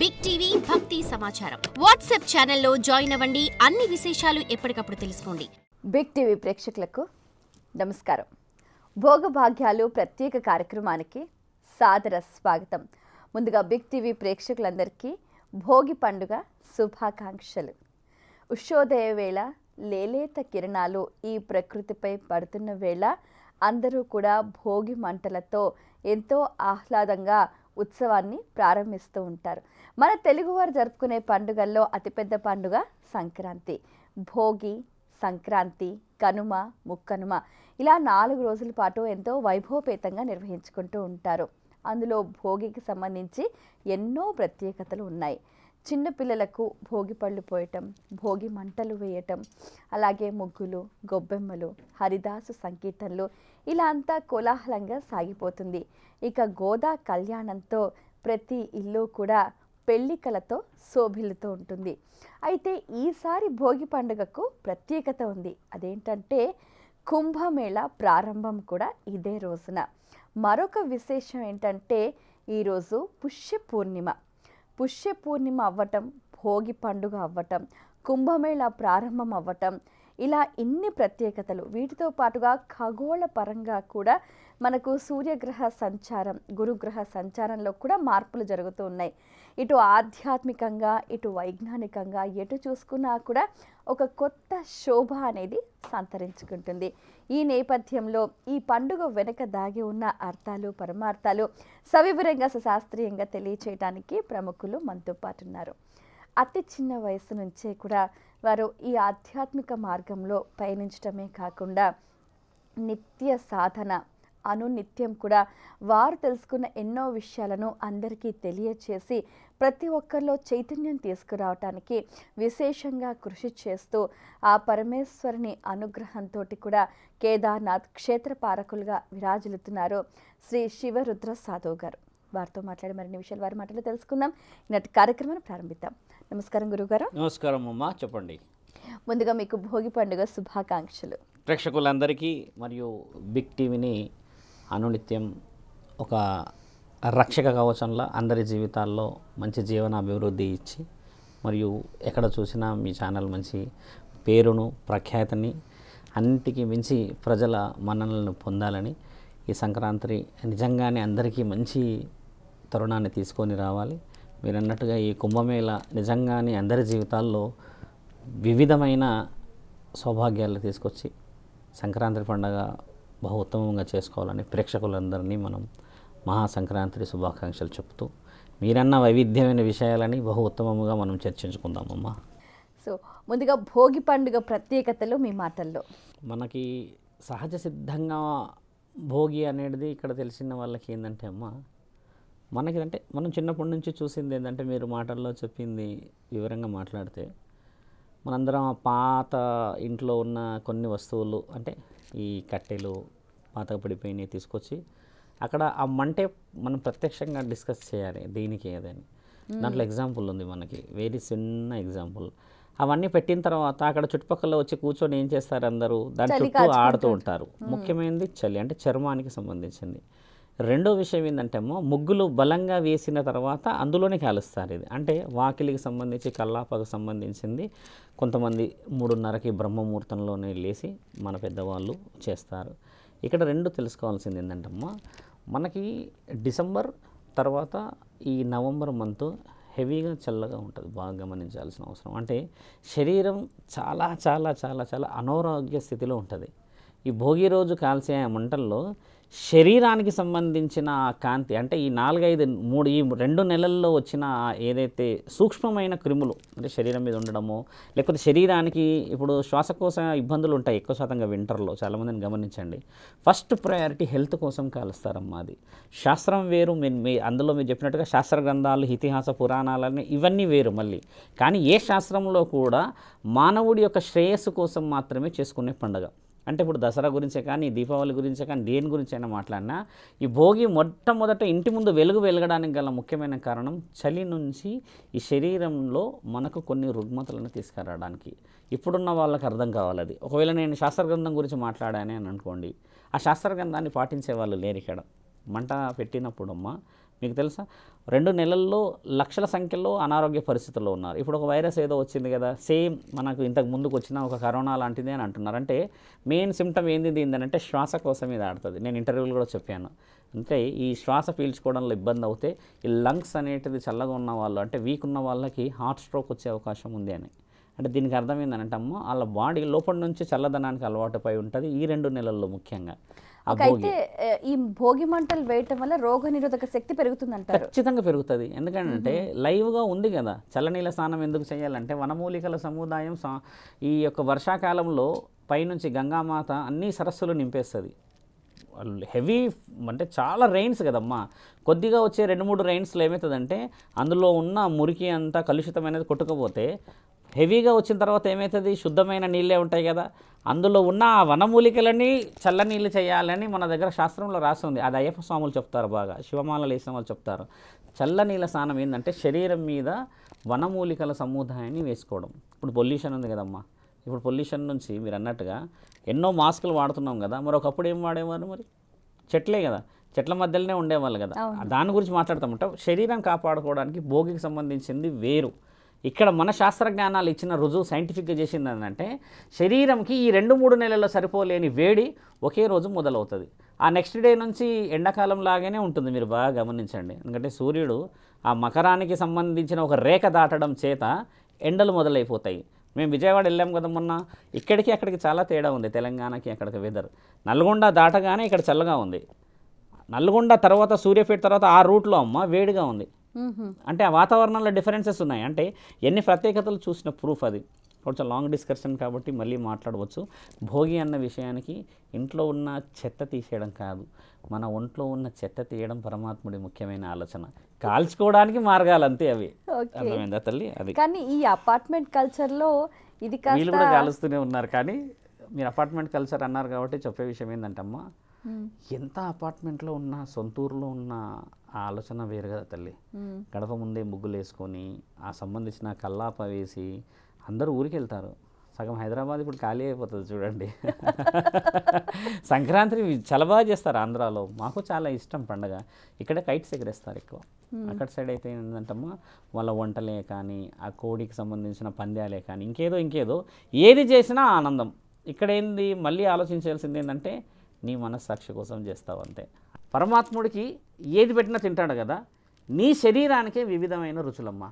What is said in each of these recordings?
Big TV భక్తి సమాచారం WhatsApp ఛానల్లో జాయిన్ అవ్వండి. అన్ని విశేషాలు ఎప్పటికప్పుడు తెలుసుకోండి. బిగ్ టీవీ ప్రేక్షకులకు నమస్కారం. భోగభాగ్యాలు ప్రత్యేక కార్యక్రమానికి సాదర స్వాగతం. ముందుగా బిగ్ టీవీ ప్రేక్షకులందరికీ భోగి పండుగ శుభాకాంక్షలు. ఉషోదయ వేళ లేలేత కిరణాలు ఈ ప్రకృతిపై పడుతున్న వేళ అందరూ కూడా భోగి మంటలతో ఎంతో ఆహ్లాదంగా ఉత్సవాన్ని ప్రారంభిస్తూ ఉంటారు. మన తెలుగువారు జరుపుకునే పండుగల్లో అతిపెద్ద పండుగ సంక్రాంతి. భోగి, సంక్రాంతి, కనుమ, ముక్కనుమ ఇలా 4 రోజుల పాటు ఎంతో వైభవపేతంగా నిర్వహించుకుంటూ ఉంటారు. అందులో భోగికి సంబంధించి ఎన్నో ప్రత్యేకతలు ఉన్నాయి. చిన్నపిల్లలకు భోగి పళ్ళు పోయటం, భోగి మంటలు వేయటం, అలాగే ముగ్గులు, గొబ్బెమ్మలు, హరిదాసు సంకీర్తనలు ఇలా అంతా కోలాహలంగా సాగిపోతుంది. ఇక గోదా కళ్యాణంతో ప్రతి ఇల్లు కూడా పెళ్లికలతో శోభిల్లుతూ ఉంటుంది. అయితే ఈసారి భోగి పండుగకు ప్రత్యేకత ఉంది. అదేంటంటే కుంభమేళ ప్రారంభం కూడా ఇదే రోజున. మరొక విశేషం ఏంటంటే ఈరోజు పుష్య పూర్ణిమ అవ్వటం, భోగి పండుగ అవ్వటం, కుంభమేళ ప్రారంభం అవ్వటం ఇలా ఇన్ని ప్రత్యేకతలు. వీటితో పాటుగా ఖగోళ పరంగా కూడా మనకు సూర్యగ్రహ సంచారం, గురుగ్రహ సంచారంలో కూడా మార్పులు జరుగుతూ ఉన్నాయి. ఇటు ఆధ్యాత్మికంగా, ఇటు వైజ్ఞానికంగా ఎటు చూసుకున్నా కూడా ఒక కొత్త శోభ అనేది సంతరించుకుంటుంది. ఈ నేపథ్యంలో ఈ పండుగ వెనుక దాగి ఉన్న అర్థాలు, పరమార్థాలు సవివరంగా శాస్త్రీయంగా తెలియచేయడానికి ప్రముఖులు మనతో పాటు ఉన్నారు. అతి చిన్న వయసు నుంచే కూడా వారు ఈ ఆధ్యాత్మిక మార్గంలో పయనించడమే కాకుండా నిత్య సాధన అనునిత్యం కూడా వారు తెలుసుకున్న ఎన్నో విషయాలను అందరికీ తెలియచేసి ప్రతి ఒక్కరిలో చైతన్యం తీసుకురావటానికి విశేషంగా కృషి చేస్తూ ఆ పరమేశ్వరుని అనుగ్రహంతో కూడా కేదార్నాథ్ క్షేత్రపాలకులుగా విరాజిల్లుతున్నారు శ్రీ శివరుద్ర సాధవ్ గారు. వారితో మాట్లాడి మరిన్ని విషయాలు వారి మాటలు తెలుసుకుందాం. ఈనాటి కార్యక్రమాన్ని ప్రారంభిద్దాం. నమస్కారం గురుగారు. నమస్కారం అమ్మా, చెప్పండి. ముందుగా మీకు భోగి పండుగ శుభాకాంక్షలు. ప్రేక్షకులందరికీ మరియు బిగ్ టీవీని అనునిత్యం ఒక రక్షక కవచంలా అందరి జీవితాల్లో మంచి జీవన అభివృద్ధి ఇచ్చి మరియు ఎక్కడ చూసినా మీ ఛానల్ మంచి పేరును, ప్రఖ్యాతిని అన్నిటికీ మించి ప్రజల మన్ననలను పొందాలని ఈ సంక్రాంతి నిజంగానే అందరికీ మంచి తరుణాన్ని తీసుకొని రావాలి. మీరు అన్నట్టుగా ఈ కుంభమేళ నిజంగానే అందరి జీవితాల్లో వివిధమైన సౌభాగ్యాలు తీసుకొచ్చి సంక్రాంతి పండుగ బహు ఉత్తమంగా చేసుకోవాలని ప్రేక్షకులందరినీ మనం మహాసంక్రాంతి శుభాకాంక్షలు చెప్తూ మీరన్న వైవిధ్యమైన విషయాలని బహు ఉత్తమంగా మనం చర్చించుకుందామమ్మా. సో ముందుగా భోగి పండుగ ప్రత్యేకతలు మీ మాటల్లో. మనకి సహజ సిద్ధంగా భోగి అనేది ఇక్కడ తెలిసిన వాళ్ళకి ఏంటంటే అమ్మ, మనకి అంటే మనం చిన్నప్పటి నుంచి చూసింది ఏంటంటే మీరు మాటల్లో చెప్పింది వివరంగా మాట్లాడితే మనందరం ఆ పాత ఇంట్లో ఉన్న కొన్ని వస్తువులు అంటే ఈ కట్టెలు పాతగా పడిపోయినవి తీసుకొచ్చి అక్కడ ఆ మంటే మనం ప్రత్యక్షంగా డిస్కస్ చేయాలి దీనికి ఏదని. దాంట్లో ఎగ్జాంపుల్ ఉంది మనకి, వెరీ చిన్న ఎగ్జాంపుల్. అవన్నీ పెట్టిన తర్వాత అక్కడ చుట్టుపక్కల వచ్చి కూర్చొని ఏం చేస్తారు, అందరూ దాని చుట్టూ ఆడుతూ ఉంటారు. ముఖ్యమైనది చలి అంటే చర్మానికి సంబంధించింది. రెండో విషయం ఏంటంటే ముగ్గులు బలంగా వేసిన తర్వాత అందులోనే కాలుస్తారు. ఇది అంటే వాకిలికి సంబంధించి కల్లాపకు సంబంధించింది. కొంతమంది 3:30కి బ్రహ్మముహూర్తంలోనే లేచి మన పెద్దవాళ్ళు చేస్తారు. ఇక్కడ రెండు తెలుసుకోవాల్సింది ఏంటంటే మనకి డిసెంబర్ తర్వాత ఈ నవంబర్ మంత్ హెవీగా చల్లగా ఉంటుంది, బాగా గమనించాల్సిన అవసరం. అంటే శరీరం చాలా చాలా చాలా చాలా అనారోగ్య స్థితిలో ఉంటుంది. ఈ భోగి రోజు కాల్చే మంటల్లో శరీరానికి సంబంధించిన కాంతి అంటే ఈ 2 నెలల్లో వచ్చిన ఏదైతే సూక్ష్మమైన క్రిములు అంటే శరీరం మీద ఉండడమో లేకపోతే శరీరానికి ఇప్పుడు శ్వాసకోశ ఇబ్బందులు ఉంటాయి ఎక్కువ శాతంగా వింటర్లో. చాలామందిని గమనించండి. ఫస్ట్ ప్రయారిటీ హెల్త్ కోసం కాలుస్తారమ్మా. అది శాస్త్రం వేరు, అందులో మీరు చెప్పినట్టుగా శాస్త్ర గ్రంథాలు, ఇతిహాస పురాణాలని ఇవన్నీ వేరు మళ్ళీ. కానీ ఏ శాస్త్రంలో కూడా మానవుడి యొక్క శ్రేయస్సు కోసం మాత్రమే చేసుకునే పండుగ. అంటే ఇప్పుడు దసరా గురించే కానీ, దీపావళి గురించే కానీ, దేని గురించి అయినా మాట్లాడినా ఈ భోగి మొట్టమొదట ఇంటి ముందు వెలుగు వెలగడానికి గల ముఖ్యమైన కారణం చలి నుంచి ఈ శరీరంలో మనకు కొన్ని రుగ్మతలను తీసుకురావడానికి. ఇప్పుడున్న వాళ్ళకి అర్థం కావాలి అది. ఒకవేళ నేను శాస్త్రగ్రంథం గురించి మాట్లాడానే అని అనుకోండి, ఆ శాస్త్రగ్రంథాన్ని పాటించే వాళ్ళు లేరు ఇక్కడ. మంట పెట్టినప్పుడమ్మా మీకు తెలుసా 2 నెలల్లో లక్షల సంఖ్యలో అనారోగ్య పరిస్థితుల్లో ఉన్నారు. ఇప్పుడు ఒక వైరస్ ఏదో వచ్చింది కదా, సేమ్ మనకు ఇంతకు ముందుకు వచ్చిన ఒక కరోనా లాంటిది అని అంటున్నారు. అంటే మెయిన్ సిమ్టమ్ ఏంటంటే శ్వాసకోశ మీద ఆడుతుంది. నేను ఇంటర్వ్యూలు కూడా చెప్పాను. అంటే ఈ శ్వాస పీల్చుకోవడంలో ఇబ్బంది అవుతే ఈ లంగ్స్ అనేటిది చల్లగా ఉన్న వాళ్ళు, అంటే వీక్ ఉన్న వాళ్ళకి హార్ట్ స్ట్రోక్ వచ్చే అవకాశం ఉంది అని. అంటే దీనికి అర్థం ఏంటంటే అమ్మ వాళ్ళ బాడీ లోపల నుంచి చల్లదనానికి అలవాటు పై ఉంటుంది ఈ 2 నెలల్లో ముఖ్యంగా. అయితే ఈ భోగి మంటలు వేయటం వల్ల రోగ నిరోధక శక్తి పెరుగుతుందంటారు. ఖచ్చితంగా పెరుగుతుంది. ఎందుకంటే లైవ్గా ఉంది కదా. చల్లనీళ్ళ స్నానం ఎందుకు చేయాలంటే వనమూలికల సముదాయం ఈ యొక్క వర్షాకాలంలో పైనుంచి గంగామాత అన్ని సరస్సులు నింపేస్తుంది. హెవీ అంటే చాలా రెయిన్స్ కదమ్మా. కొద్దిగా వచ్చే 2-3 రెయిన్స్లో ఏమవుతుందంటే అందులో ఉన్న మురికి అంతా కలుషితమైనది కొట్టుకపోతే హెవీగా వచ్చిన తర్వాత ఏమవుతుంది, శుద్ధమైన నీళ్ళే ఉంటాయి కదా. అందులో ఉన్న ఆ వనమూలికలని చల్లనీళ్ళు చేయాలని మన దగ్గర శాస్త్రంలో రాసి ఉంది. అది అయ్యప్ప స్వాములు చెప్తారు, బాగా శివమాలలు వేసిన వాళ్ళు చెప్తారు. చల్లనీళ్ళ స్నానం ఏంటంటే శరీరం మీద వనమూలికల సముదాయాన్ని వేసుకోవడం. ఇప్పుడు పొల్యూషన్ ఉంది కదమ్మా. ఇప్పుడు పొల్యూషన్ నుంచి మీరు అన్నట్టుగా ఎన్నో మాస్కులు వాడుతున్నాం కదా. మరి ఒకప్పుడు ఏం వాడేవారు, మరి చెట్లే కదా, చెట్ల మధ్యలోనే ఉండేవాళ్ళు కదా. దాని గురించి మాట్లాడతామంట. శరీరం కాపాడుకోవడానికి భోగికి సంబంధించింది వేరు. ఇక్కడ మన శాస్త్రజ్ఞానాలు ఇచ్చిన రుజువు సైంటిఫిక్గా చేసింది ఏంటంటే శరీరంకి ఈ 2-3 నెలల్లో సరిపోలేని వేడి ఒకే రోజు మొదలవుతుంది. ఆ నెక్స్ట్ డే నుంచి ఎండాకాలం లాగానే ఉంటుంది. మీరు బాగా గమనించండి. ఎందుకంటే సూర్యుడు ఆ మకరానికి సంబంధించిన ఒక రేఖ దాటడం చేత ఎండలు మొదలైపోతాయి. మేము విజయవాడ వెళ్ళాం కదా మొన్న. ఇక్కడికి అక్కడికి చాలా తేడా ఉంది, తెలంగాణకి అక్కడికి వెదర్. నల్గొండ దాటగానే ఇక్కడ చల్లగా ఉంది. నల్గొండ తర్వాత సూర్యాపేట తర్వాత ఆ రూట్లో అమ్మ వేడిగా ఉంది. అంటే ఆ వాతావరణంలో డిఫరెన్సెస్ ఉన్నాయి. అంటే ఎన్ని ప్రత్యేకతలు చూసిన ప్రూఫ్ అది. కొంచెం లాంగ్ డిస్కషన్ కాబట్టి మళ్ళీ మాట్లాడవచ్చు. భోగి అన్న విషయానికి ఇంట్లో ఉన్న చెత్త తీసేయడం కాదు, మన ఒంట్లో ఉన్న చెత్త తీయడం పరమాత్ముడి ముఖ్యమైన ఆలోచన. కాల్చుకోవడానికి మార్గాలు అంతే అవి. అర్థమైందా తల్లి? అది కానీ ఈ అపార్ట్మెంట్ కల్చర్లో ఇది వీళ్ళు కూడా కాలుస్తూనే ఉన్నారు. కానీ మీరు అపార్ట్మెంట్ కల్చర్ అన్నారు కాబట్టి చెప్పే విషయం ఏంటంటమ్మా, ఎంత అపార్ట్మెంట్లో ఉన్న సొంతూరులో ఉన్న ఆ ఆలోచన వేరు కదా తల్లి. గడప ముందే ముగ్గులు వేసుకొని ఆ సంబంధించిన కల్లాప వేసి అందరూ ఊరికి వెళ్తారు. సగం హైదరాబాద్ ఇప్పుడు ఖాళీ అయిపోతుంది చూడండి. సంక్రాంతి చాలా బాగా చేస్తారు ఆంధ్రాలో. మాకు చాలా ఇష్టం పండగ. ఇక్కడ కైట్స్ ఎగరేస్తారు ఎక్కువ. అక్కడ సైడ్ అయితే ఏంటంటమ్మా వాళ్ళ వంటలే కానీ ఆ కోడికి సంబంధించిన పందాలే కానీ ఇంకేదో ఏది చేసినా ఆనందం. ఇక్కడ ఏంది మళ్ళీ ఆలోచించాల్సింది ఏంటంటే నీ మనస్సాక్షి కోసం చేస్తావు అంతే. పరమాత్ముడికి ఏది పెట్టినా తింటాడు కదా. నీ శరీరానికే వివిధమైన రుచులమ్మా,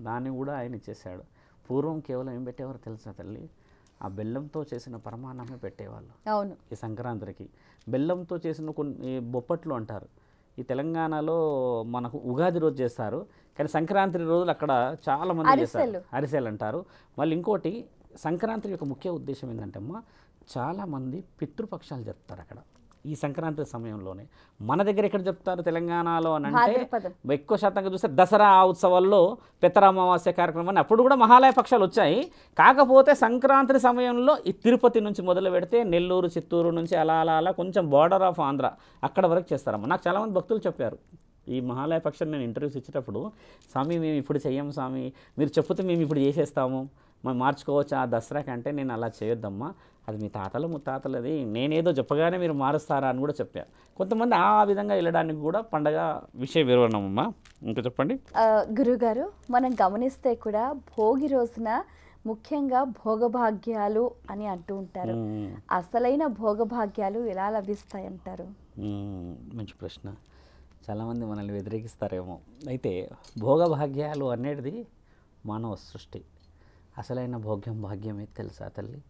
దాన్ని కూడా ఆయన ఇచ్చేసాడు. పూర్వం కేవలం ఏం పెట్టేవారు తెలుసా తల్లి, ఆ బెల్లంతో చేసిన పరమాన్నమే పెట్టేవాళ్ళు. అవును. ఈ సంక్రాంతికి బెల్లంతో చేసిన కొన్ని బొప్పట్లు అంటారు. ఈ తెలంగాణలో మనకు ఉగాది రోజు చేస్తారు, కానీ సంక్రాంతి రోజులు అక్కడ చాలామంది చేస్తారు, అరిసెలు అంటారు. మళ్ళీ ఇంకోటి సంక్రాంతి యొక్క ముఖ్య ఉద్దేశం ఏంటంటే అమ్మా, చాలామంది పితృపక్షాలు చెప్తారు అక్కడ ఈ సంక్రాంతి సమయంలోనే. మన దగ్గర ఎక్కడ చెప్తారు తెలంగాణలో అని అంటే ఎక్కువ శాతంగా చూస్తే దసరా ఉత్సవాల్లో పెత్తర అమావాస్య కార్యక్రమాన్ని అప్పుడు కూడా మహాలయ పక్షాలు వచ్చాయి. కాకపోతే సంక్రాంతి సమయంలో ఈ తిరుపతి నుంచి మొదలు పెడితే నెల్లూరు, చిత్తూరు నుంచి అలా కొంచెం బార్డర్ ఆఫ్ ఆంధ్ర అక్కడ వరకు చేస్తారమ్మా. నాకు చాలామంది భక్తులు చెప్పారు ఈ మహాలయ పక్షాన్ని నేను ఇంటర్వ్యూస్ ఇచ్చేటప్పుడు, స్వామి మేము ఇప్పుడు చెయ్యం స్వామి, మీరు చెప్తే మేము ఇప్పుడు చేసేస్తాము, మేము మార్చుకోవచ్చు ఆ దసరాకి. అంటే నేను అలా చేయొద్దమ్మా, అది మీ తాతలు ముత్తాతలది, నేనేదో చెప్పగానే మీరు మారుస్తారా అని కూడా చెప్పారు. కొంతమంది ఆ విధంగా వెళ్ళడానికి కూడా పండగ విషయ వివరణమ్మా. ఇంకా చెప్పండి గురుగారు. మనం గమనిస్తే కూడా భోగి రోజున ముఖ్యంగా భోగభాగ్యాలు అని అంటూ ఉంటారు. అసలైన భోగభాగ్యాలు ఎలా లభిస్తాయి అంటారు? మంచి ప్రశ్న. చాలామంది మనల్ని వ్యతిరేకిస్తారేమో. అయితే భోగభాగ్యాలు అనేది మానవ సృష్టి. అసలైన భాగ్యమే తెలుసా తల్లి?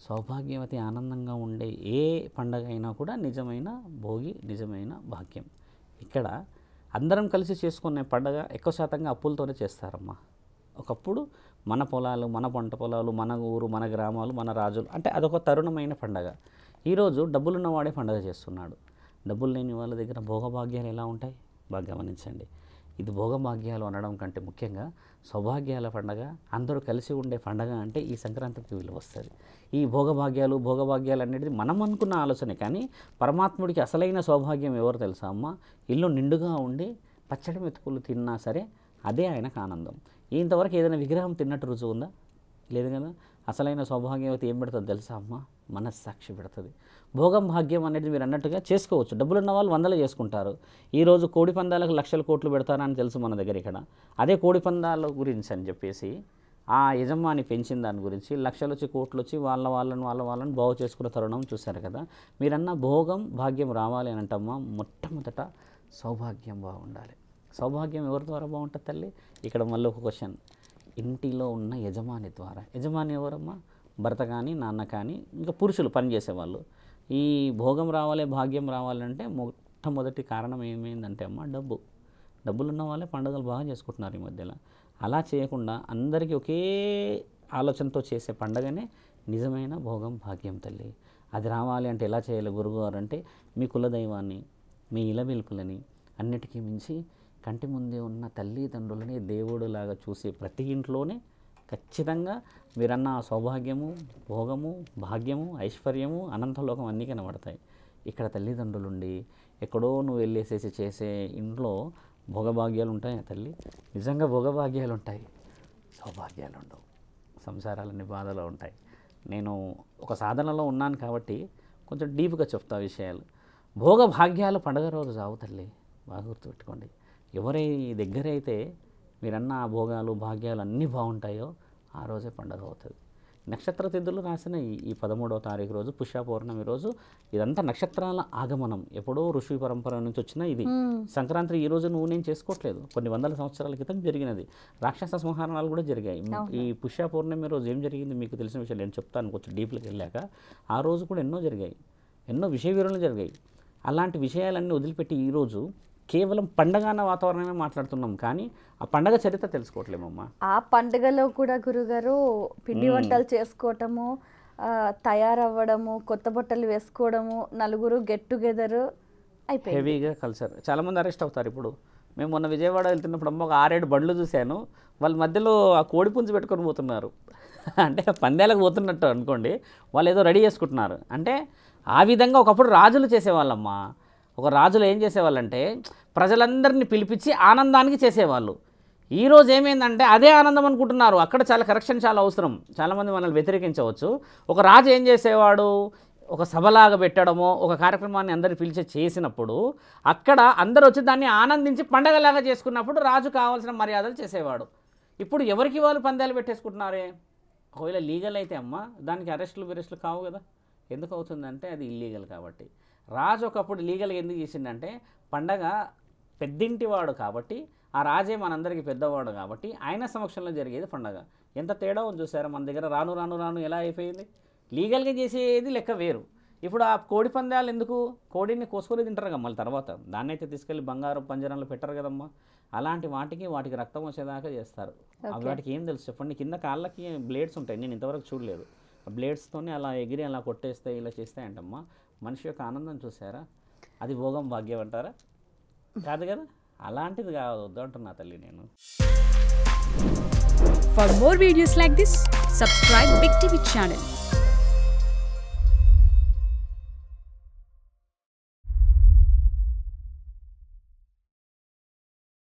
సౌభాగ్యవతి ఆనందంగా ఉండే ఏ పండగ అయినా కూడా నిజమైన భోగి, నిజమైన భాగ్యం. ఇక్కడ అందరం కలిసి చేసుకునే పండగ ఎక్కువ శాతంగా అప్పులతోనే చేస్తారమ్మా. ఒకప్పుడు మన పొలాలు, మన పంట పొలాలు, మన ఊరు, మన గ్రామాలు, మన రాజులు, అంటే అదొక తరుణమైన పండగ. ఈరోజు డబ్బులున్నవాడే పండగ చేస్తున్నాడు. డబ్బులు లేని వాళ్ళ దగ్గర భోగభాగ్యాలు ఎలా ఉంటాయి బాగా గమనించండి. ఇది భోగభాగ్యాలు అనడం కంటే ముఖ్యంగా సౌభాగ్యాల పండగ, అందరూ కలిసి ఉండే పండగ అంటే ఈ సంక్రాంతికి విలువ వస్తుంది. ఈ భోగభాగ్యాలు అనేది మనం అనుకున్న ఆలోచనే, కానీ పరమాత్ముడికి అసలైన సౌభాగ్యం ఎవరు తెలుసా అమ్మ? ఇల్లు నిండుగా ఉండి పచ్చడి మెతుకులు తిన్నా సరే అదే ఆయనకు ఆనందం. ఇంతవరకు ఏదైనా విగ్రహం తిన్నట్టు రుజువు ఉందా? లేదు కదా. అసలైన సౌభాగ్యవతి ఏం పెడుతుంది తెలుసా అమ్మ? మనస్సాక్షి పెడుతుంది. భోగం భాగ్యం అనేది మీరు అన్నట్టుగా చేసుకోవచ్చు. డబ్బులు ఉన్న వాళ్ళు వందలు చేసుకుంటారు. ఈరోజు కోడి పందాలకు లక్షల కోట్లు పెడతారని తెలుసు మన దగ్గర. ఇక్కడ అదే కోడి పందాల గురించి అని చెప్పేసి ఆ యజమాని పెంచిన దాని గురించి లక్షలు వచ్చి కోట్లు వచ్చి వాళ్ళని బాగు చేసుకున్న తరుణం చూశారు కదా. మీరన్న భోగం భాగ్యం రావాలి అని అంటమ్మా, మొట్టమొదట సౌభాగ్యం బాగుండాలి. సౌభాగ్యం ఎవరి ద్వారా బాగుంటుంది తల్లి? ఇక్కడ మళ్ళీ ఒక క్వశ్చన్, ఇంటిలో ఉన్న యజమాని ద్వారా. యజమాని ఎవరమ్మా? భర్త కానీ నాన్న కానీ ఇంకా పురుషులు పనిచేసేవాళ్ళు. ఈ భోగం రావాలి భాగ్యం రావాలంటే మొట్టమొదటి కారణం ఏమైందంటే అమ్మ డబ్బులు ఉన్న వాళ్ళే పండుగలు బాగా చేసుకుంటున్నారు ఈ మధ్యలో. అలా చేయకుండా అందరికీ ఒకే ఆలోచనతో చేసే పండగనే నిజమైన భోగం భాగ్యం తల్లి. అది రావాలి అంటే ఎలా చేయాలి గురువుగారు అంటే, మీ కులదైవాన్ని మీ ఇలవెల్పులని అన్నిటికీ మించి కంటి ముందే ఉన్న తల్లిదండ్రులని దేవుడులాగా చూసే ప్రతి ఇంట్లోనే ఖచ్చితంగా మీరన్న సౌభాగ్యము భోగము భాగ్యము ఐశ్వర్యము అనంతలోకం అన్నీ కనబడతాయి. ఇక్కడ తల్లిదండ్రులుండి ఎక్కడో నువ్వు వెళ్ళేసేసి చేసే ఇంట్లో భోగభాగ్యాలు ఉంటాయి తల్లి. నిజంగా భోగభాగ్యాలు ఉంటాయి, సౌభాగ్యాలు ఉండవు. సంసారాలన్నీ బాధలో ఉంటాయి. నేను ఒక సాధనలో ఉన్నాను కాబట్టి కొంచెం డీప్గా చెప్తా విషయాలు. భోగభాగ్యాలు పండుగ రోజు రావు తల్లి, బాగా గుర్తుపెట్టుకోండి. ఎవరి దగ్గర అయితే మీరన్న భోగాలు భాగ్యాలు అన్నీ బాగుంటాయో ఆ రోజే పండుగ అవుతుంది. నక్షత్ర తిథులు రాసిన ఈ 13వ తారీఖు రోజు పుష్య పౌర్ణమి రోజు ఇదంతా నక్షత్రాల ఆగమనం. ఎప్పుడో ఋషి పరంపర నుంచి వచ్చిన ఇది. సంక్రాంతి ఈ రోజు నువ్వు నేను చేసుకోవట్లేదు, కొన్ని వందల సంవత్సరాల క్రితం జరిగినది. రాక్షస సంహారాలు కూడా జరిగాయి. ఈ పుష్య పౌర్ణమి రోజు ఏం జరిగింది మీకు తెలిసిన విషయం నేను చెప్తాను కొంచెం డీప్లోకి వెళ్ళాక. ఆ రోజు కూడా ఎన్నో జరిగాయి, ఎన్నో విషయ వివరణలు జరిగాయి. అలాంటి విషయాలన్నీ వదిలిపెట్టి ఈరోజు కేవలం పండగ అన్న వాతావరణమే మాట్లాడుతున్నాం, కానీ ఆ పండగ చరిత్ర తెలుసుకోవట్లేమమ్మా. ఆ పండుగలో కూడా గురుగారు పిండి వంటలు చేసుకోవటము, తయారవ్వడము, కొత్త బట్టలు వేసుకోవడము, నలుగురు గెట్ టుగెదర్ అయిపోయింది. హెవీగా కల్చర్. చాలామంది అరెస్ట్ అవుతారు. ఇప్పుడు మేము మొన్న విజయవాడ వెళ్తున్నప్పుడు అమ్మ ఒక 6-7 బండ్లు చూశాను. వాళ్ళ మధ్యలో ఆ కోడి పుంజు పెట్టుకొని పోతున్నారు. అంటే పందేలకు పోతున్నట్టు అనుకోండి. వాళ్ళు ఏదో రెడీ చేసుకుంటున్నారు. అంటే ఆ విధంగా ఒకప్పుడు రాజులు చేసేవాళ్ళమ్మా. ఒక రాజులు ఏం చేసేవాళ్ళంటే ప్రజలందరినీ పిలిపించి ఆనందానికి చేసేవాళ్ళు. ఈరోజు ఏమైందంటే అదే ఆనందం అనుకుంటున్నారు. అక్కడ చాలా కరెక్షన్ చాలా అవసరం. చాలామంది మనల్ని వ్యతిరేకించవచ్చు. ఒక రాజు ఏం చేసేవాడు, ఒక సభలాగా పెట్టడమో ఒక కార్యక్రమాన్ని అందరిని పిలిచి చేసినప్పుడు అక్కడ అందరూ వచ్చి దాన్ని ఆనందించి పండగలాగా చేసుకున్నప్పుడు రాజు కావాల్సిన మర్యాదలు చేసేవాడు. ఇప్పుడు ఎవరికి వాళ్ళు పందాలు పెట్టేసుకుంటున్నారే. ఒకవేళ లీగల్ అయితే అమ్మ దానికి అరెస్టులు కావు కదా. ఎందుకు అవుతుందంటే అది ఇల్లీగల్ కాబట్టి. రాజు ఒకప్పుడు లీగల్గా ఎందుకు చేసిందంటే పండగ పెద్దింటివాడు కాబట్టి, ఆ రాజే మనందరికీ పెద్దవాడు కాబట్టి ఆయన సమక్షంలో జరిగేది పండగ. ఎంత తేడా ఉంది చూసారా మన దగ్గర. రాను రాను రాను ఎలా అయిపోయింది. లీగల్గా చేసేది లెక్క వేరు. ఇప్పుడు ఆ కోడి పందాలు ఎందుకు, కోడిని కోసుకొని తింటారు కదా మళ్ళీ తర్వాత. దాన్ని అయితే తీసుకెళ్ళి బంగారం పంజరంలో పెట్టరు కదమ్మా. అలాంటి వాటికి రక్తం వచ్చేదాకా చేస్తారు. వాటికి ఏం తెలుసు చెప్పండి. కింద కాళ్ళకి బ్లేడ్స్ ఉంటాయి, నేను ఇంతవరకు చూడలేదు. ఆ బ్లేడ్స్తోనే అలా ఎగిరి అలా కొట్టేస్తాయి, ఇలా చేస్తాయంటమ్మా. మనిషి యొక్క ఆనందం చూసారా, అది భోగం భాగ్యం అంటారా? కాదు కదా. అలాంటిది కావద్దు అంటున్నా తల్లి నేను. For more videos like this, subscribe Big TV channel.